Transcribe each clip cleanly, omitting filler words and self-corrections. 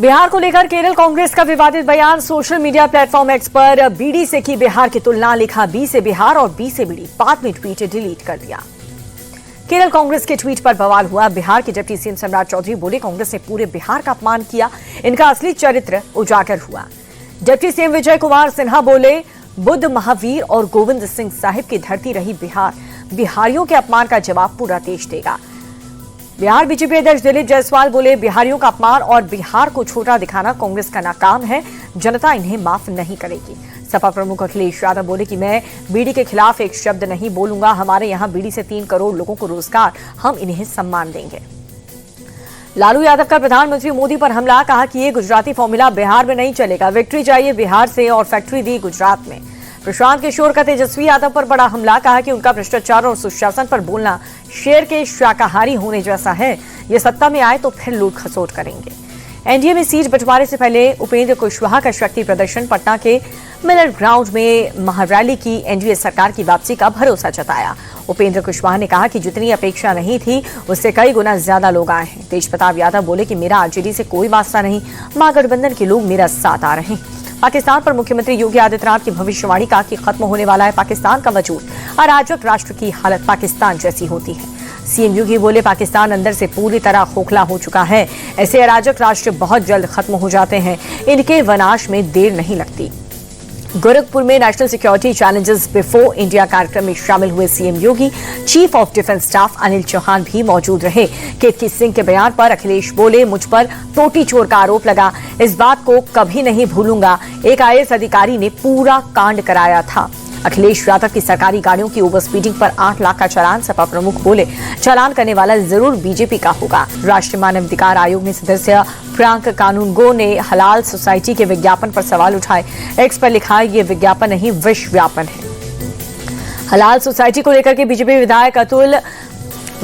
बिहार को लेकर केरल कांग्रेस का विवादित बयान। सोशल मीडिया प्लेटफॉर्म एक्स पर बीडी से की बिहार की तुलना, लिखा बी से बिहार और बी से बीडी, बाद में ट्वीट डिलीट कर दिया। केरल कांग्रेस के ट्वीट पर बवाल हुआ। बिहार के डिप्टी सीएम सम्राट चौधरी बोले कांग्रेस ने पूरे बिहार का अपमान किया, इनका असली चरित्र उजागर हुआ। डिप्टी सीएम विजय कुमार सिन्हा बोले बुद्ध, महावीर और गोविंद सिंह साहिब की धरती रही बिहार, बिहारियों के अपमान का जवाब पूरा देश देगा। बिहार बीजेपी अध्यक्ष दिलीप जायसवाल बोले बिहारियों का अपमान और बिहार को छोटा दिखाना कांग्रेस का नाकाम है, जनता इन्हें माफ नहीं करेगी। सपा प्रमुख अखिलेश यादव बोले कि मैं बीडी के खिलाफ एक शब्द नहीं बोलूंगा, हमारे यहां बीडी से 3 करोड़ लोगों को रोजगार, हम इन्हें सम्मान देंगे। लालू यादव का प्रधानमंत्री मोदी पर हमला, कहा कि ये गुजराती फॉर्मूला बिहार में नहीं चलेगा, विक्ट्री चाहिए बिहार से और फैक्ट्री दी गुजरात में। प्रशांत किशोर का तेजस्वी यादव पर बड़ा हमला, कहा कि उनका भ्रष्टाचार और सुशासन पर बोलना शेर के शाकाहारी होने जैसा है, ये सत्ता में आए तो फिर लूट खसोट करेंगे। एनडीए में सीट बंटवारे से पहले उपेंद्र कुशवाहा का शक्ति प्रदर्शन, पटना के मिलर ग्राउंड में महारैली की एनडीए सरकार की वापसी का भरोसा जताया। उपेंद्र कुशवाहा ने कहा कि जितनी अपेक्षा नहीं थी उससे कई गुना ज्यादा लोग आए हैं। तेज प्रताप यादव बोले कि मेरा आरजेडी से कोई वास्ता नहीं, महागठबंधन के लोग मेरा साथ आ रहे हैं। पाकिस्तान पर मुख्यमंत्री योगी आदित्यनाथ की भविष्यवाणी, कहा कि खत्म होने वाला है पाकिस्तान का वजूद, अराजक राष्ट्र की हालत पाकिस्तान जैसी होती है। सीएम योगी बोले पाकिस्तान अंदर से पूरी तरह खोखला हो चुका है, ऐसे अराजक राष्ट्र बहुत जल्द खत्म हो जाते हैं, इनके विनाश में देर नहीं लगती। गोरखपुर में national security challenges before India कार्यक्रम में शामिल हुए CM Yogi, chief of defence staff Anil Chauhan भी मौजूद रहे। केतकी सिंह के बयान पर अखिलेश बोले मुझ पर टोटी चोर का आरोप लगा, इस बात को कभी नहीं भूलूंगा, एक आईएएस अधिकारी ने पूरा कांड कराया था। अखिलेश यादव की सरकारी गाड़ियों की ओवर स्पीडिंग पर 8 लाख का चालान, सपा प्रमुख बोले चालान करने वाला जरूर बीजेपी का होगा। राष्ट्रीय मानवाधिकार आयोग में सदस्य प्रियांक कानूनगो ने हलाल सोसाइटी के विज्ञापन पर सवाल उठाए। एक्स पर लिखा ये विज्ञापन नहीं विष व्यापन है। हलाल सोसाइटी को लेकर के बीजेपी विधायक अतुल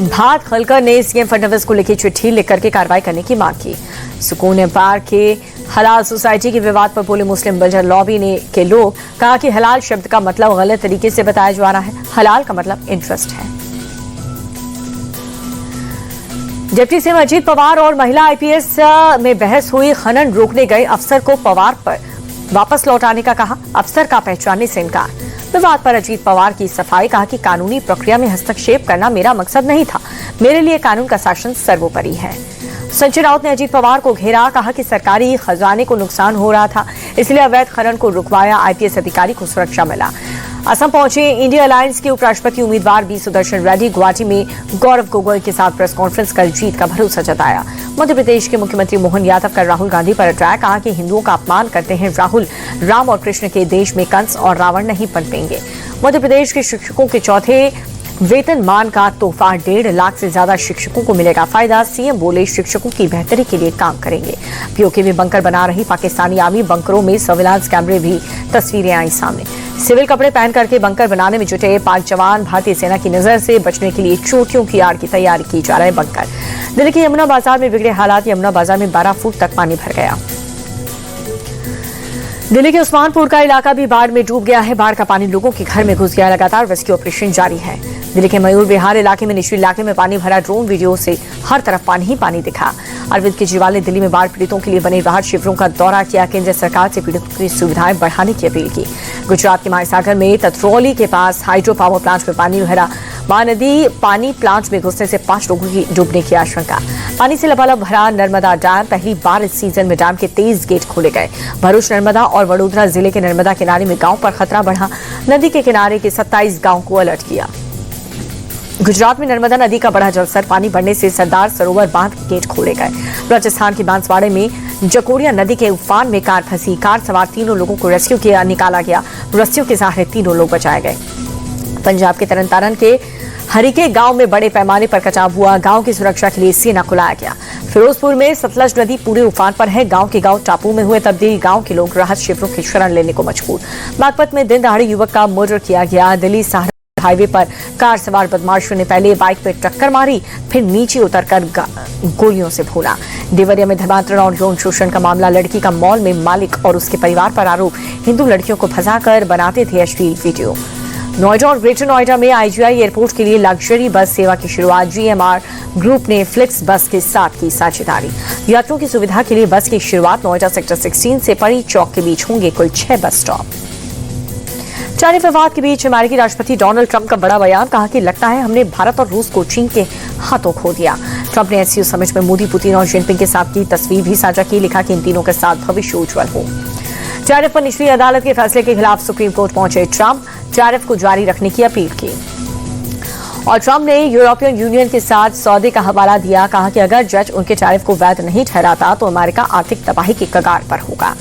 भात खलकर ने सीएम फडणवीस को लिखी चिट्ठी लिखकर के कार्रवाई करने की मांग की। सुकून पार्क के हलाल सोसाइटी के विवाद पर बोले मुस्लिम बजर लॉबी ने के लोग, कहा कि हलाल शब्द का मतलब गलत तरीके से बताया जा रहा है, हलाल का मतलब इंटरेस्ट है। डिप्टी सीएम अजीत पवार और महिला आईपीएस में बहस हुई, खनन रोकने गए अफसर को पवार पर वापस लौटाने का कहा, अफसर का पहचानने से इनकार। विवाद पर अजीत पवार की सफाई, कहा कि कानूनी प्रक्रिया में हस्तक्षेप करना मेरा मकसद नहीं था, मेरे लिए कानून का शासन सर्वोपरि है। संजय राउत ने अजीत पवार को घेरा, कहा कि सरकारी खजाने को नुकसान हो रहा था, इसलिए अवैध खनन को रुकवाया, आईपीएस अधिकारी को सुरक्षा मिला। असम पहुंचे इंडिया अलायंस के उपराष्ट्रपति उम्मीदवार बी सुदर्शन रेड्डी, गुवाहाटी में गौरव गोगोई के साथ प्रेस कॉन्फ्रेंस कर जीत का भरोसा जताया। मध्य प्रदेश के मुख्यमंत्री मोहन यादव का राहुल गांधी पर अटैक, कहा कि हिंदुओं का अपमान करते हैं राहुल, राम और कृष्ण के देश में कंस और रावण नहीं पनपेंगे। मध्य प्रदेश के शिक्षकों के चौथे वेतनमान का तोहफा, 1.5 लाख से ज्यादा शिक्षकों को मिलेगा फायदा, सीएम बोले शिक्षकों की बेहतरी के लिए काम करेंगे। पीओके में बंकर बना रही पाकिस्तानी आर्मी, बंकरों में सर्विलांस कैमरे भी तस्वीरें आई सामने। सिविल कपड़े पहन करके बंकर बनाने में जुटे पाक जवान, भारतीय सेना की नजर से बचने के लिए चोटियों की आड़ की तैयारी की जा रहे बंकर। दिल्ली के यमुना बाजार में बिगड़े हालात, यमुना बाजार में 12 फुट तक पानी भर गया। दिल्ली के उस्मानपुर का इलाका भी बाढ़ में डूब गया है, बाढ़ का पानी लोगों के घर में घुस गया, लगातार रेस्क्यू ऑपरेशन जारी है। दिल्ली के मयूर विहार इलाके में निचले इलाके में पानी भरा, ड्रोन वीडियो से हर तरफ पानी ही पानी दिखा। अरविंद केजरीवाल ने दिल्ली में बाढ़ पीड़ितों के लिए बने राहत शिविरों का दौरा किया, केंद्र सरकार से पीड़ितों की सुविधाएं बढ़ाने की अपील की। गुजरात के मायसागर में ततरौली के पास हाइड्रो पावर प्लांट में पानी भरा, महानदी पानी प्लांट में घुसने से 5 लोगों की डूबने की आशंका। पानी से लबालब भरा नर्मदा डैम, पहली बार इस सीजन में डैम के 23 गेट खोले गए। भरूच, नर्मदा और वडोदरा जिले के नर्मदा किनारे में गांव पर खतरा बढ़ा, नदी के किनारे के 27 गांव को अलर्ट किया। गुजरात में नर्मदा नदी का बढ़ा जलस्तर, पानी बढ़ने से सरदार सरोवर बांध के गेट खोले गए। राजस्थान के बांसवाड़े में जकोड़िया नदी के उफान में कार फंसी, कार सवार 3 लोगों को रेस्क्यू किया, निकाला गया, रस्सियों के सहारे 3 लोग बचाए गए। पंजाब के तरनतारन के हरिके गांव में बड़े पैमाने पर कटाव हुआ, गांव की सुरक्षा के लिए सेना को लाया गया। फिरोजपुर में सतलज नदी पूरे उफान पर है, गांव के गांव टापू में हुए तब्दील, गांव के लोग राहत शिविरों की शरण लेने को मजबूर। बागपत में दिन दहाड़े युवक का मर्डर किया गया, दिल्ली सहारनपुर हाईवे पर कार सवार बदमाशों ने पहले बाइक पर टक्कर मारी, फिर नीचे उतरकर गोलियों से भूना। देवरिया में धर्मांतरण और यौन शोषण का मामला, लड़की का मॉल में मालिक और उसके परिवार पर आरोप, हिंदू लड़कियों को फंसाकर बनाते थे अश्लील वीडियो। नोएडा और ग्रेटर नोएडा में आईजीआई एयरपोर्ट के लिए लग्जरी बस सेवा की शुरुआत। जीएमआर ग्रुप ने फ्लिक्स बस के साथ की साझेदारी। यात्रियों की सुविधा के लिए बस की शुरुआत नोएडा सेक्टर 16 से परी चौक के बीच होंगे कुल 6 बस स्टॉप। टैरिफ विवाद के बीच अमेरिकी राष्ट्रपति डोनाल्ड ट्रंप का बड़ा बयान। कहा कि लगता है हमने भारत और रूस को चीन के हाथों खो दिया। ट्रंप ने एससीओ समिट में मोदी, पुतिन और जिनपिंग के साथ की तस्वीर भी साझा की। लिखा कि इन तीनों के साथ भविष्य उज्जवल हो। टैरिफ पर निचली अदालत के फैसले के खिलाफ सुप्रीम कोर्ट पहुंचे ट्रंप। टैरिफ को जारी रखने की अपील की और ट्रंप ने यूरोपियन यूनियन के साथ सौदे का हवाला दिया। कहा कि अगर जज उनके टैरिफ को वैध नहीं ठहराता तो अमेरिका आर्थिक तबाही के कगार पर होगा।